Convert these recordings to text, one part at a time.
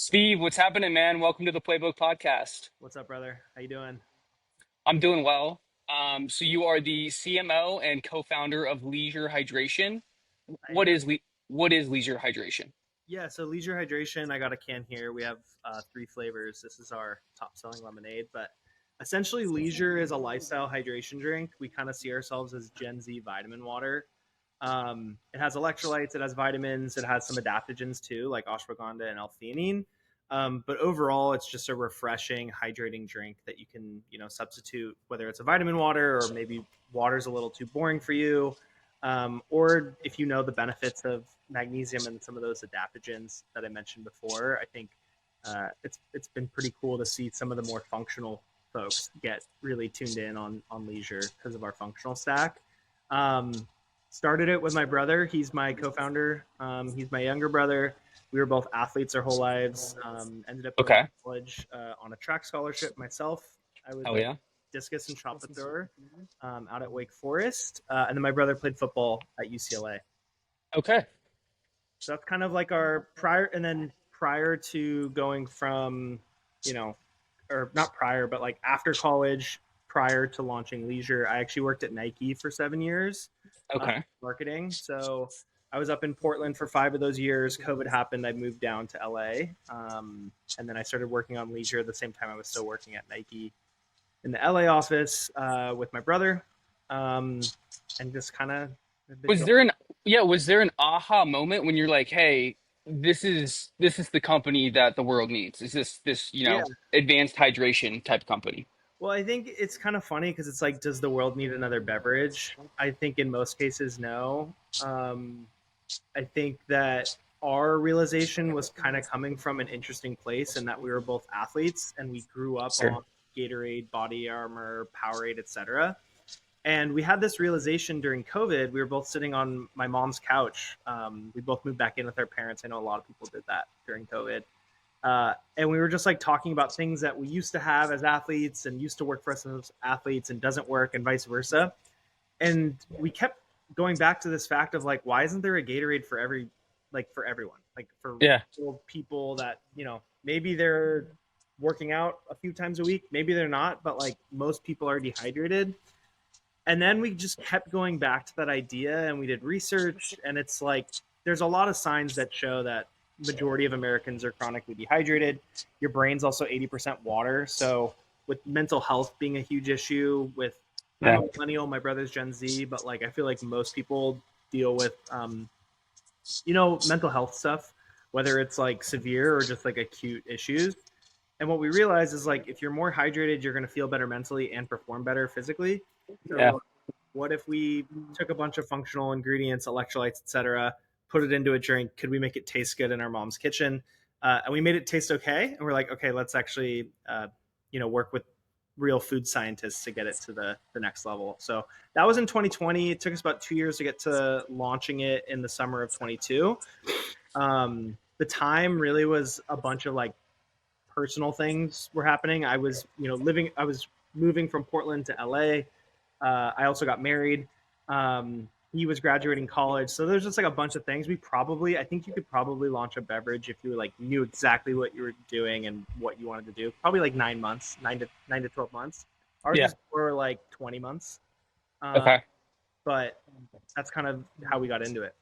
Steve, what's happening, man? Welcome to the Playbook Podcast. What's up, brother? How you doing? I'm doing well. So you are the CMO and co-founder of Leisure Hydration. I What am. is what is Leisure Hydration? Yeah, so Leisure Hydration, I got a can here. We have three flavors. This is our top selling lemonade, but essentially, Leisure is a lifestyle hydration drink. We kind of see ourselves as Gen Z vitamin water. It has electrolytes, it has vitamins, it has some adaptogens too, like ashwagandha and L-theanine. But overall, it's just a refreshing, hydrating drink that you can, substitute whether it's a vitamin water or maybe water's a little too boring for you, or if you know the benefits of magnesium and some of those adaptogens that I mentioned before. I think it's been pretty cool to see some of the more functional folks get really tuned in on Leisure because of our functional stack. Um, Started it with my brother. He's my co-founder. He's my younger brother. We were both athletes our whole lives. Ended up going to Okay. college on a track scholarship myself. I was Oh a yeah. discus and shot put thrower out at Wake Forest, and then my brother played football at UCLA. Okay. So that's kind of like our prior, and then prior to going from, or not prior, but like after college, prior to launching Leisure, I actually worked at Nike for 7 years, Okay. marketing. So I was up in Portland for 5 of those years. COVID happened. I moved down to LA. And then I started working on Leisure at the same time I was still working at Nike in the LA office with my brother. Um, and just kind of been Was going. there an was there an aha moment when you're like, hey, this is the company that the world needs? Is this Yeah. advanced hydration type company? Well, I think it's kind of funny because it's like, does the world need another beverage? I think in most cases, no. Um, I think that our realization was kind of coming from an interesting place in that we were both athletes and we grew up Sure. on Gatorade, Body Armor, Powerade, etc. And we had this realization during COVID. We were both sitting on my mom's couch. We both moved back in with our parents. I know a lot of people did that during COVID. And we were just like talking about things that we used to have as athletes and used to work for us as athletes and doesn't work and vice versa. And we kept going back to this fact of like, why isn't there a Gatorade for for everyone, like for Yeah. people that, maybe they're working out a few times a week, maybe they're not, but like most people are dehydrated. And then we just kept going back to that idea and we did research, and it's like there's a lot of signs that show that majority of Americans are chronically dehydrated. Your brain's also 80% water. So with mental health being a huge issue, with I'm Yeah. a millennial, my brother's Gen Z, but like I feel like most people deal with mental health stuff, whether it's like severe or just like acute issues. And what we realize is like if you're more hydrated, you're going to feel better mentally and perform better physically. Yeah. So what if we took a bunch of functional ingredients, electrolytes, etc., put it into a drink? Could we make it taste good in our mom's kitchen? And we made it taste okay. And we're like, okay, let's actually, work with real food scientists to get it to the next level. So that was in 2020. It took us about 2 years to get to launching it in the summer of 22. The time really was a bunch of like personal things were happening. I was moving from Portland to LA. I also got married. He was graduating college, so there's just like a bunch of things. I think you could probably launch a beverage if you like knew exactly what you were doing and what you wanted to do. Probably like 9 months, 9 to 12 months. Ours Yeah. is for like 20 months, uh, Okay. but that's kind of how we got into it.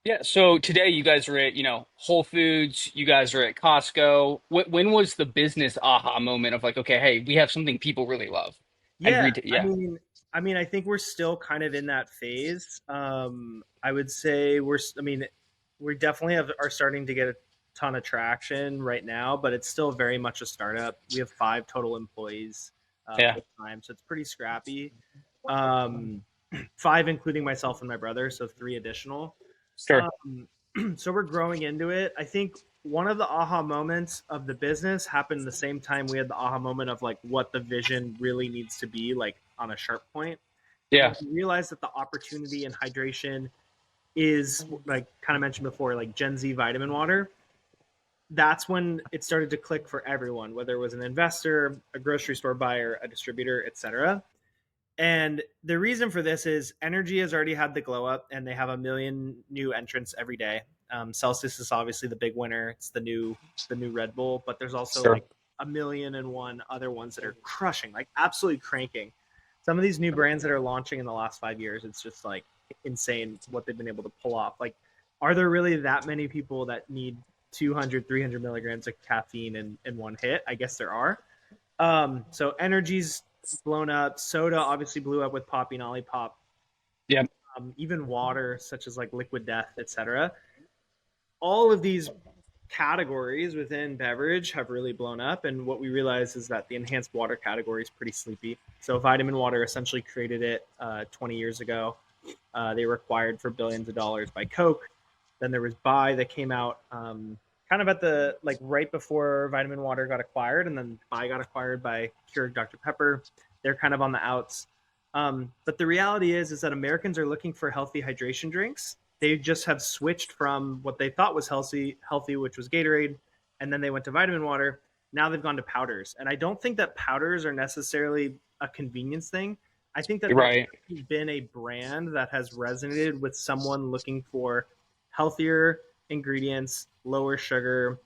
Yeah. So today you guys are at, Whole Foods, you guys are at Costco. When was the business aha moment of like, okay, hey, we have something people really love and Yeah, retail? I Yeah. mean, I think we're still kind of in that phase. I would say we definitely are starting to get a ton of traction right now, but it's still very much a startup. We have 5 total employees Yeah. full time, so it's pretty scrappy. Um, five, including myself and my brother, so three additional. Sure. Um, so we're growing into it. I think one of the aha moments of the business happened the same time we had the aha moment of like what the vision really needs to be like on a sharp point. And Yeah. when we realized that the opportunity in hydration is like kind of mentioned before, like Gen Z vitamin water, that's when it started to click for everyone, whether it was an investor, a grocery store buyer, a distributor, etc. And the reason for this is Energy has already had the glow up and they have a million new entrants every day. Celsius is obviously the big winner. It's the new Red Bull, but there's also Sure. like a million and one other ones that are crushing, like absolutely cranking. Some of these new brands that are launching in the last 5 years, it's just like insane what they've been able to pull off. Like, are there really that many people that need 200, 300 milligrams of caffeine in one hit? I guess there are. So energy's blown up. Soda obviously blew up with Poppy and Olipop. Yeah. Even water, such as like Liquid Death, etc. All of these categories within beverage have really blown up. And what we realize is that the enhanced water category is pretty sleepy. So vitamin water essentially created it 20 years ago. They were acquired for billions of dollars by Coke. Then there was Bai that came out kind of at the like right before vitamin water got acquired, and then Bai got acquired by Keurig Dr Pepper. They're kind of on the outs. But the reality is that Americans are looking for healthy hydration drinks. They just have switched from what they thought was healthy, which was Gatorade, and then they went to vitamin water. Now they've gone to powders, and I don't think that powders are necessarily a convenience thing. I think that You're there's right. been a brand that has resonated with someone looking for healthier ingredients, lower sugar,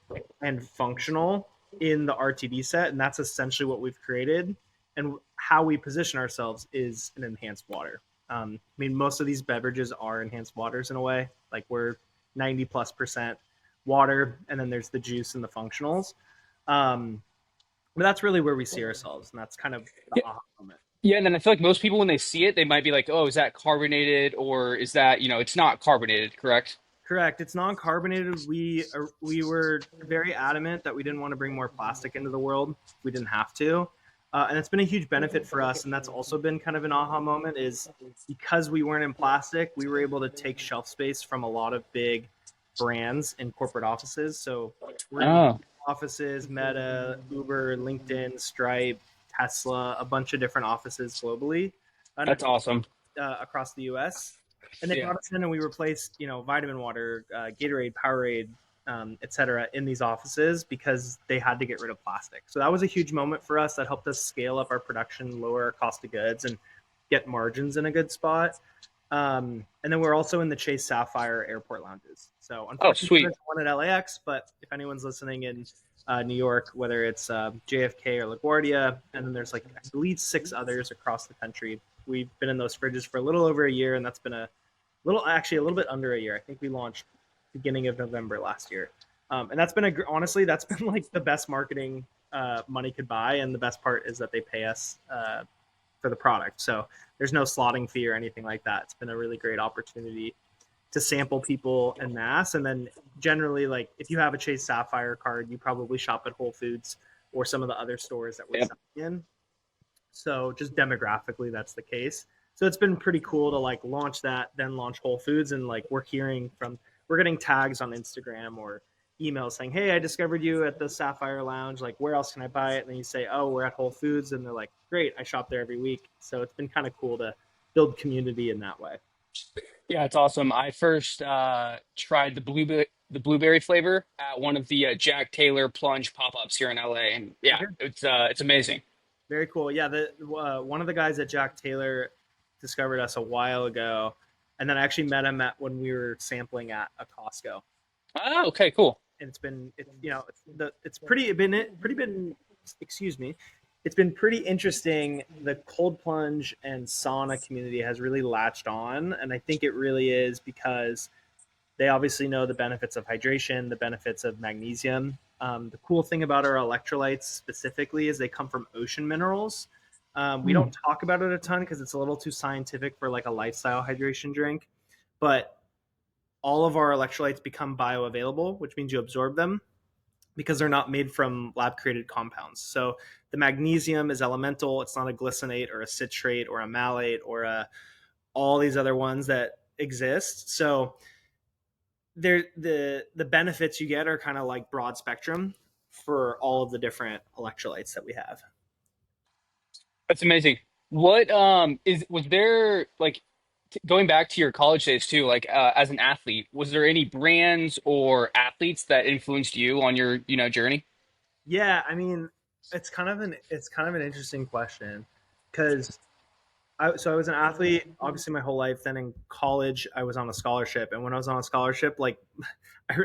and functional in the RTD set, and that's essentially what we've created. And how we position ourselves is an enhanced water. I mean, most of these beverages are enhanced waters in a way. Like we're 90+% water, and then there's the juice and the functionals. Um, but that's really where we see ourselves, and that's kind of the Yeah. aha moment. Yeah, and then I feel like most people when they see it, they might be like, "Oh, is that carbonated or is that, it's not carbonated, correct?" Correct. It's non-carbonated. We were very adamant that we didn't want to bring more plastic into the world. We didn't have to, and it's been a huge benefit for us. And that's also been kind of an aha moment. Is because we weren't in plastic, we were able to take shelf space from a lot of big brands in corporate offices. So we're in Oh, offices, Meta, Uber, LinkedIn, Stripe, Tesla, a bunch of different offices globally, and that's awesome. across the U.S. And they Yeah. brought us in, and we replaced, vitamin water, Gatorade, Powerade, et cetera, in these offices because they had to get rid of plastic. So that was a huge moment for us. That helped us scale up our production, lower our cost of goods, and get margins in a good spot. And then we're also in the Chase Sapphire airport lounges. So Oh, unfortunately, sweet. there's one at LAX, but if anyone's listening in New York, whether it's JFK or LaGuardia, and then there's like I believe 6 others across the country. We've been in those fridges for a little over a year, and that's been actually a little bit under a year. I think we launched beginning of November last year, and that's been honestly that's been like the best marketing money could buy, and the best part is that they pay us for the product, so there's no slotting fee or anything like that. It's been a really great opportunity to sample people en masse, and then generally, like if you have a Chase Sapphire card, you probably shop at Whole Foods or some of the other stores that we're Yep. selling in. So just demographically, that's the case. So it's been pretty cool to like launch that, then launch Whole Foods, and like we're getting tags on Instagram or emails saying, "Hey, I discovered you at the Sapphire Lounge. Like, where else can I buy it?" And then you say, "Oh, we're at Whole Foods," and they're like, "Great, I shop there every week." So it's been kind of cool to build community in that way. Yeah, it's awesome. I first tried the blueberry flavor at one of the Jack Taylor plunge pop-ups here in LA, and yeah, Okay. it's amazing. Very cool. Yeah, the one of the guys at Jack Taylor discovered us a while ago, and then I actually met him at when we were sampling at a Costco. Oh, okay, cool. And it's pretty been excuse me, it's been pretty interesting. The cold plunge and sauna community has really latched on, and I think it really is because they obviously know the benefits of hydration, the benefits of magnesium. The cool thing about our electrolytes specifically is they come from ocean minerals. We don't talk about it a ton because it's a little too scientific for like a lifestyle hydration drink, but all of our electrolytes become bioavailable, which means you absorb them because they're not made from lab created compounds. So the magnesium is elemental. It's not a glycinate or a citrate or a malate or all these other ones that exist. So the benefits you get are kind of like broad spectrum for all of the different electrolytes that we have. That's amazing. What is was there like going back to your college days too, like as an athlete, was there any brands or athletes that influenced you on your, journey? Yeah, I mean, it's kind of an interesting question because So I was an athlete, obviously, my whole life. Then in college, I was on a scholarship, and when I was on a scholarship, like, I,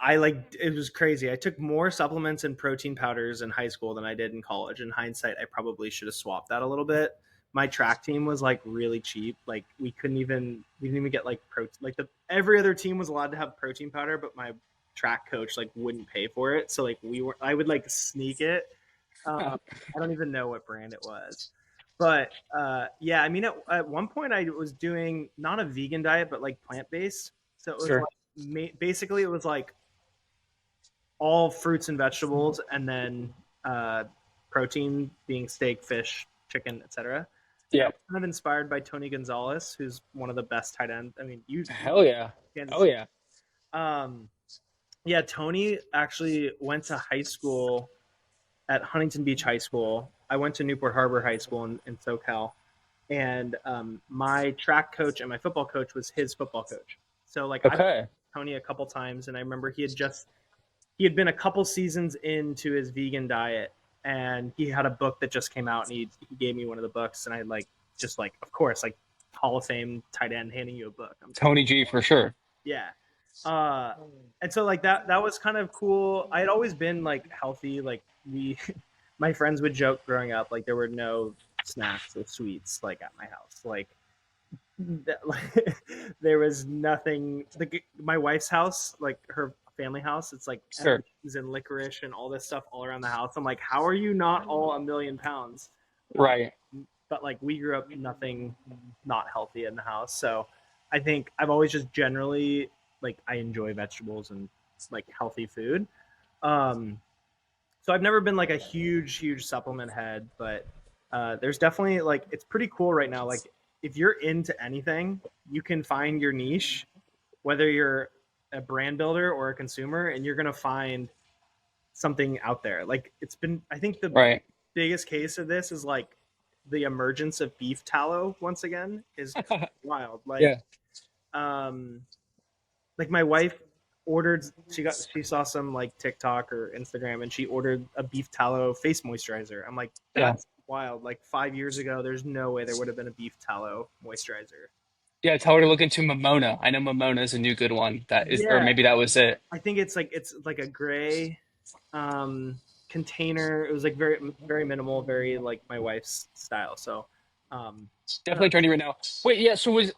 I like it was crazy. I took more supplements and protein powders in high school than I did in college. In hindsight, I probably should have swapped that a little bit. My track team was like really cheap. Like we didn't even get like protein. Like the every other team was allowed to have protein powder, but my track coach like wouldn't pay for it. So like I would like sneak it. I don't even know what brand it was, but yeah, I mean, at one point I was doing not a vegan diet, but like plant based. So it was Sure. like basically it was like all fruits and vegetables, and then uh, protein being steak, fish, chicken, etc. And I Yeah. was kind of inspired by Tony Gonzalez, who's one of the best tight ends. I mean, you Hell yeah. Kansas Oh City. yeah. Um, yeah, Tony actually went to high school at Huntington Beach High School. I went to Newport Harbor High School in SoCal, and my track coach and my football coach was his football coach. So like I met Okay. Tony a couple times, and I remember he had been a couple seasons into his vegan diet, and he had a book that just came out, and he gave me one of the books, and I like just like of course like Hall of Fame tight end handing you a book. I'm super Tony G for sure. yeah. Uh, and so like that was kind of cool. I had always been like healthy. Like we, my friends would joke growing up, like there were no snacks or sweets like at my house. Like there was nothing. Like my wife's house, like her family house, it's like Sure. M&Ms and licorice and all this stuff all around the house. I'm like, how are you not all 1,000,000 pounds? Uh, Right. but like we grew up nothing not healthy in the house, so I think I've always just generally like I enjoy vegetables and like healthy food. Um, so I've never been like a huge supplement head, but there's definitely like it's pretty cool right now. Like if you're into anything, you can find your niche, whether you're a brand builder or a consumer, and you're gonna find something out there. Like it's been, I think the Right. biggest case of this is like the emergence of beef tallow once again is wild. Yeah. Um, like my wife ordered, she saw some like TikTok or Instagram, and she ordered a beef tallow face moisturizer. I'm like, Yeah. that's wild. Like 5 years ago, there's no way there would have been a beef tallow moisturizer. Yeah. Tell her to look into Momona. I know Momona is a new good one. That is, or Yeah, maybe that was it. I think it's like a gray um, container. It was like very minimal, very like my wife's style. So I don't Definitely trendy right now. Wait, yeah. So was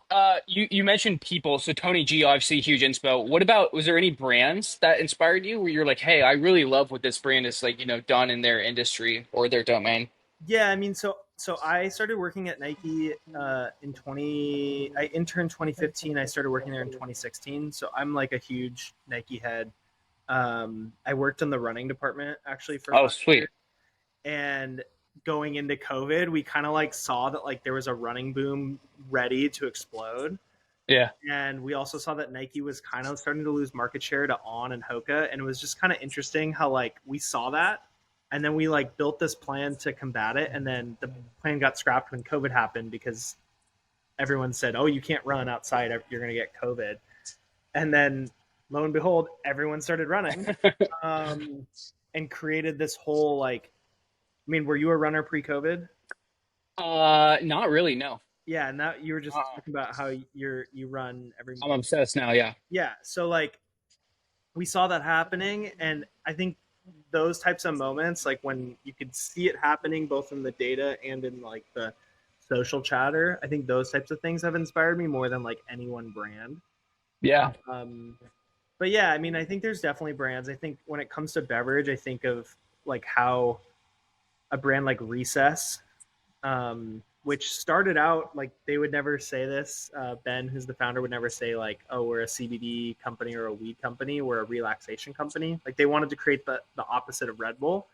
you mentioned people? So Tony G, obviously huge inspo. What about was there any brands that inspired you where you're like, hey, I really love what this brand is like, done in their industry or their domain? yeah, I mean, so I started working at Nike in 20. I interned 2015. I started working there in 2016. So I'm like a huge Nike head. I worked in the running department actually for Oh, 5 years, sweet. and going into COVID, we kind of like saw that like there was a running boom ready to explode. Yeah. And we also saw that Nike was kind of starting to lose market share to On and Hoka, and it was just kind of interesting how like we saw that, and then we like built this plan to combat it, and then the plan got scrapped when COVID happened because everyone said, "Oh, you can't run outside; you're going to get COVID." And then lo and behold, everyone started running, um, and created this whole like. I mean, were you a runner pre-COVID? Not really, no. Yeah, and that you were just Uh, talking about how you run every. I'm obsessed now, yeah. Yeah, so like we saw that happening, and I think those types of moments, like when you could see it happening both in the data and in like the social chatter, I think those types of things have inspired me more than like any one brand. Yeah, um, but yeah, I mean, I think there's definitely brands. I think when it comes to beverage, I think of like how a brand like Recess, which started out like they would never say this. Ben, who's the founder, would never say like, "Oh, we're a CBD company or a weed company. We're a relaxation company." Like they wanted to create the opposite of Red Bull.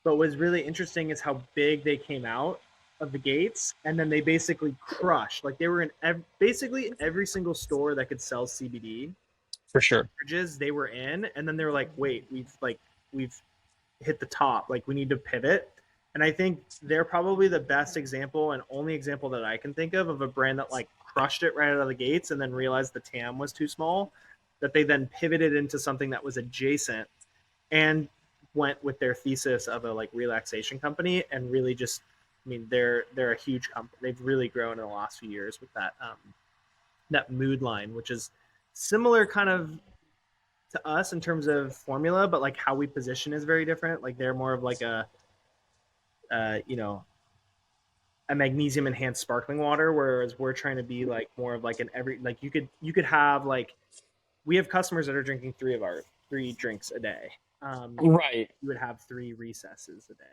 But what's really interesting is how big they came out of the gates, and then they basically crushed. Like they were in basically every single store that could sell CBD for sure. beverages. They were in, and then they were like, "Wait, we've hit the top. Like we need to pivot." And I think they're probably the best example and only example that I can think of a brand that like crushed it right out of the gates and then realized the TAM was too small, that they then pivoted into something that was adjacent and went with their thesis of a like relaxation company and really just I mean, they're a huge company. They've really grown in the last few years with that mood line, which is similar kind of to us in terms of formula, but like how we position is very different. Like they're more of like you know, a magnesium enhanced sparkling water, whereas we're trying to be like more of like an every like you could have like we have customers that are drinking three drinks a day. Right. You would have three recesses a day.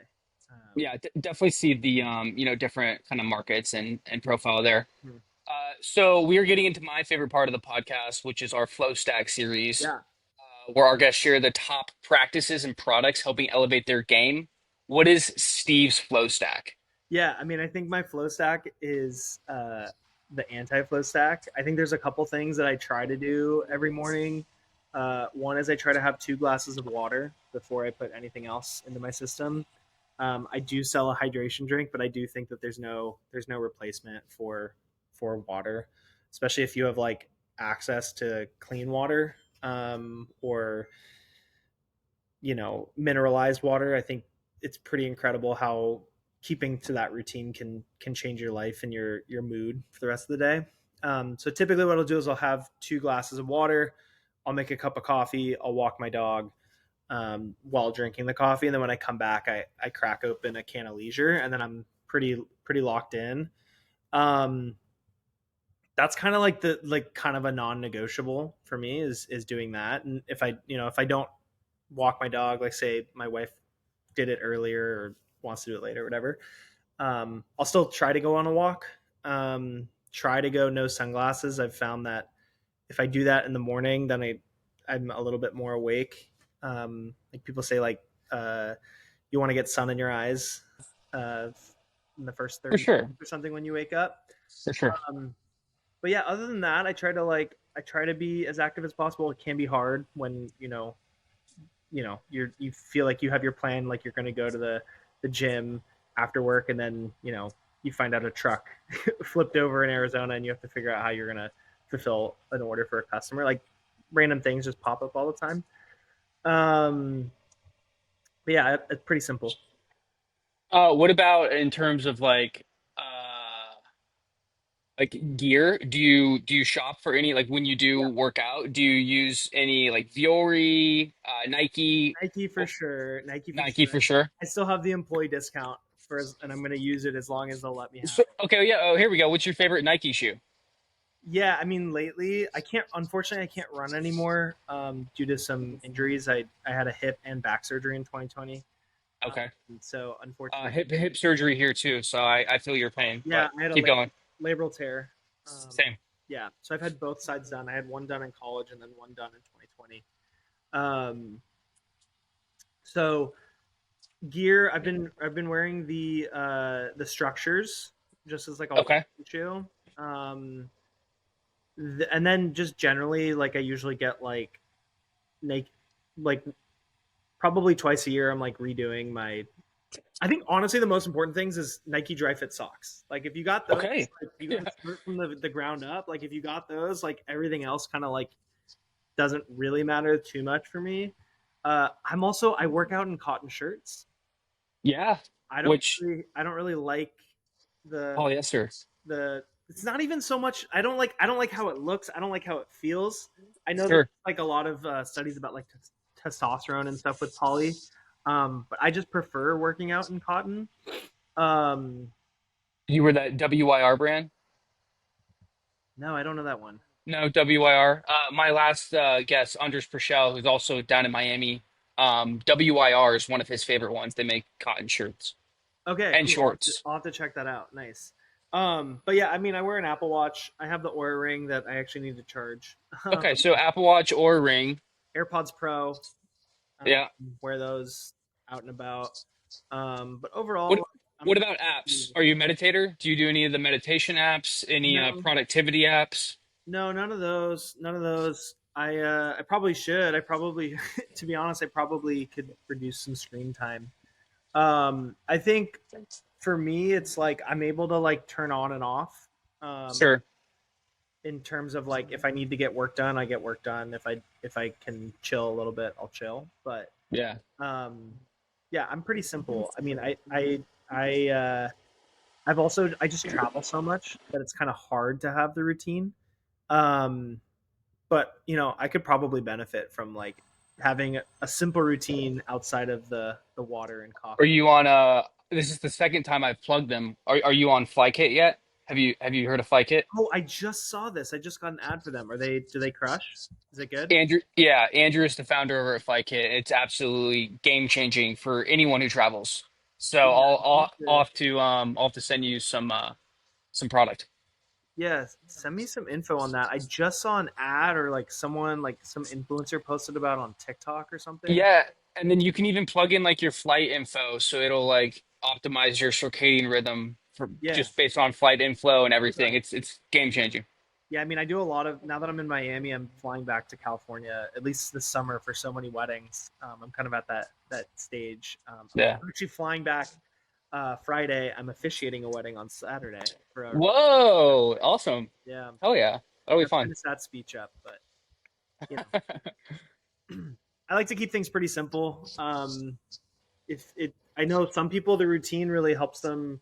Yeah, definitely see the different kind of markets and profile there. Hmm. So we are getting into my favorite part of the podcast, which is our Flow Stack series, Yeah, where our guests share the top practices and products helping elevate their game. What is Steve's Flow Stack? yeah. I mean, I think my flow stack is the anti-flow stack. I think there's a couple things that I try to do every morning. One is I try to have 2 glasses of water before I put anything else into my system. I do sell a hydration drink, but I do think that there's no replacement for water, especially if you have like access to clean water or mineralized water. I think it's pretty incredible how keeping to that routine can change your life and your mood for the rest of the day. So typically, what I'll do is I'll have 2 glasses of water. I'll make a cup of coffee. I'll walk my dog while drinking the coffee, and then when I come back, I crack open a can of Leisure, and then I'm pretty locked in. Um, that's kind of like the like kind of a non-negotiable for me is doing that. And if I don't walk my dog, like say my wife did it earlier or wants to do it later, or whatever, I'll still try to go on a walk. Try to go no sunglasses. I've found that if I do that in the morning, then I'm a little bit more awake. Like people say, like you want to get sun in your eyes uh, in the first For 30 minutes sure. or something when you wake up. For sure. Um, but yeah, other than that, I try to be as active as possible. It can be hard when you feel like you have your plan, like you're going to go to the gym after work, and then you find out a truck flipped over in Arizona, and you have to figure out how you're going to fulfill an order for a customer. Like random things just pop up all the time. Um, but yeah, it's pretty simple. What about in terms of like gear? Do you shop for any like when you do Yeah, work out? Do you use any like Viore, Nike, Nike for sure. Nike for Nike sure. for sure? I still have the employee discount and I'm going to use it as long as they'll let me have So, it. okay, yeah. Oh, here we go. What's your favorite Nike shoe? Yeah, I mean, lately unfortunately, I can't run anymore due to some injuries. I had a hip and back surgery in 2020. Um, Okay. so unfortunately, Hip surgery here too, so I feel your pain, yeah, but I had a keep going. labral tear. Same. Yeah, so I've had both sides done. I had one done in college and then one done in 2020. Um, so gear, I've been wearing the structures just as like a Okay. walking shoe. Um, and then just generally, like I usually get like like probably twice a year. I'm like redoing my. I think honestly, the most important things is Nike Dry Fit socks. Like if you got those, Okay. like you Yeah. got to start from the ground up. Like if you got those, like everything else kind of like doesn't really matter too much for me. I work out in cotton shirts. Yeah. I don't Which I don't really like the polyester? the it's not even so much I don't like how it looks. I don't like how it feels. I know there's Sure. like a lot of studies about like testosterone and stuff with poly, but I just prefer working out in cotton. Um, You were that WYR brand? no, I don't know that one. No, WYR. My last guest, Andres Purcell, who's also down in Miami. WYR is one of his favorite ones. They make cotton shirts Okay, and cool. shorts. I'll have to check that out. Nice. But yeah, I mean, I wear an Apple Watch. I have the Aura Ring that I actually need to charge. Okay, so Apple Watch or Ring. AirPods Pro. Um, Yeah. wear those out and about. But What overall, I'm what about apps? Are you a meditator? Do you do any of the meditation apps? Any no, productivity apps? no, none of those. None of those. I probably should. I probably, to be honest, I probably could reduce some screen time. I think for me, it's like I'm able to like turn on and off. Um, Sure. in terms of like if I need to get work done, I get work done. If I can chill a little bit, I'll chill. But Yeah. um, yeah, I'm pretty simple. I mean, I I just travel so much that it's kind of hard to have the routine. Um, but I could probably benefit from like having a simple routine outside of the water and Are coffee. you on this is the second time I've plugged them. Are you on FlyKit yet? Have you heard of FlyKit? Oh, I just saw this. I just got an ad for them. Do they crush? Is it good? Andrew, yeah, Andrew is the founder over at FlyKit. It's absolutely game changing for anyone who travels. So Yeah, I'll have to send you some product. yeah, send me some info on that. I just saw an ad or like someone like some influencer posted about it on TikTok or something. Yeah, and then you can even plug in like your flight info, so it'll like optimize your circadian rhythm for Yeah. just based on flight inflow and everything. Okay. It's game changing. Yeah, I mean, I do a lot of now that I'm in Miami. I'm flying back to California at least this summer for so many weddings. I'm kind of at that stage. Yeah. I'm actually flying back Friday. I'm officiating a wedding on Saturday for a Whoa, awesome. yeah. Oh yeah, that'll be Gotta fun. finish that speech up, but you I like to keep things pretty simple. If it, I know some people the routine really helps them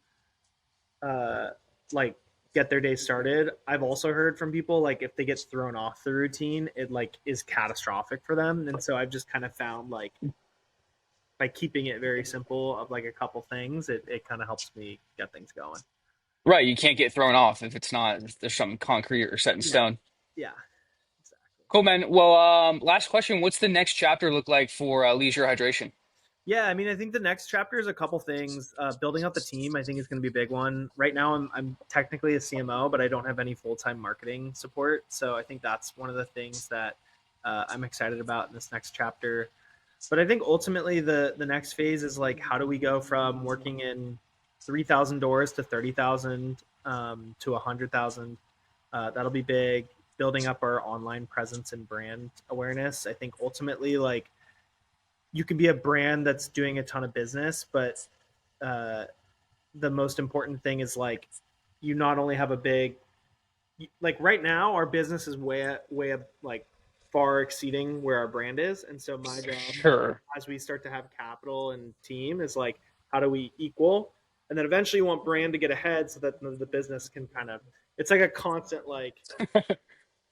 uh, like get their day started. I've also heard from people like if they get thrown off the routine, it like is catastrophic for them. And so I've just kind of found like by keeping it very simple of like a couple things, it kind of helps me get things going. Right, you can't get thrown off if it's not if there's something concrete or set in Yeah, stone. yeah, exactly. Cool, man. Well, last question. What's the next chapter look like for leisure hydration? Yeah, I mean, I think the next chapter is a couple things. Building out the team, I think, is going to be a big one. Right now, I'm technically a CMO, but I don't have any full time marketing support. So I think that's one of the things that I'm excited about in this next chapter. But I think ultimately the next phase is like how do we go from working in 3,000 doors to 30,000 to 100,000. That'll be big. Building up our online presence and brand awareness. I think ultimately like you can be a brand that's doing a ton of business, but uh, the most important thing is like you not only have a big like right now our business is way like far exceeding where our brand is, and so my job Sure. as we start to have capital and team is like how do we equal, and then eventually you want brand to get ahead so that the business can kind of it's like a constant like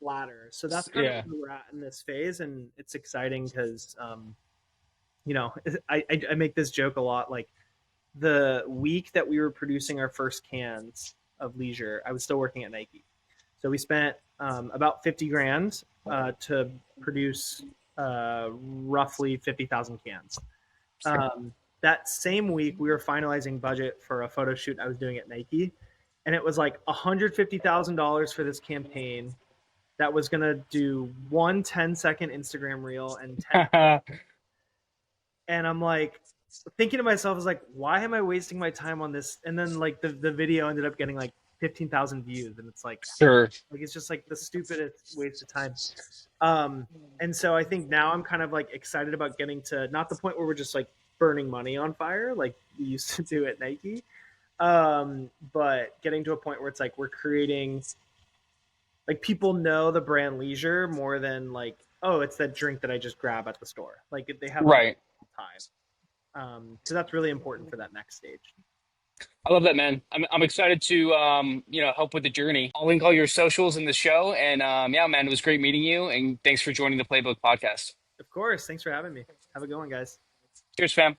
ladder. So that's kind of Yeah. where we're at in this phase, and it's exciting because you know, I make this joke a lot. Like the week that we were producing our first cans of Leisure, I was still working at Nike. So we spent about 50 grand to produce roughly 50,000 cans. That same week, we were finalizing budget for a photo shoot I was doing at Nike. And it was like $150,000 for this campaign that was going to do one 10-second Instagram reel and 10. And I'm like, thinking to myself, I was like, why am I wasting my time on this? And then like the video ended up getting like 15,000 views, and it's Sure. like it's just like the stupidest waste of time. Um, and so I think now I'm kind of like excited about getting to not the point where we're just like burning money on fire like we used to do at Nike, but getting to a point where it's like we're creating like people know the brand Leisure more than like oh it's that drink that I just grab at the store. Like they have like Right. time. So that's really important for that next stage. I love that, man. I'm excited to help with the journey. I'll link all your socials in the show, and yeah, man, it was great meeting you, and thanks for joining the Playbook Podcast. Of course. Thanks for having me. Have a good one, guys. Cheers, fam.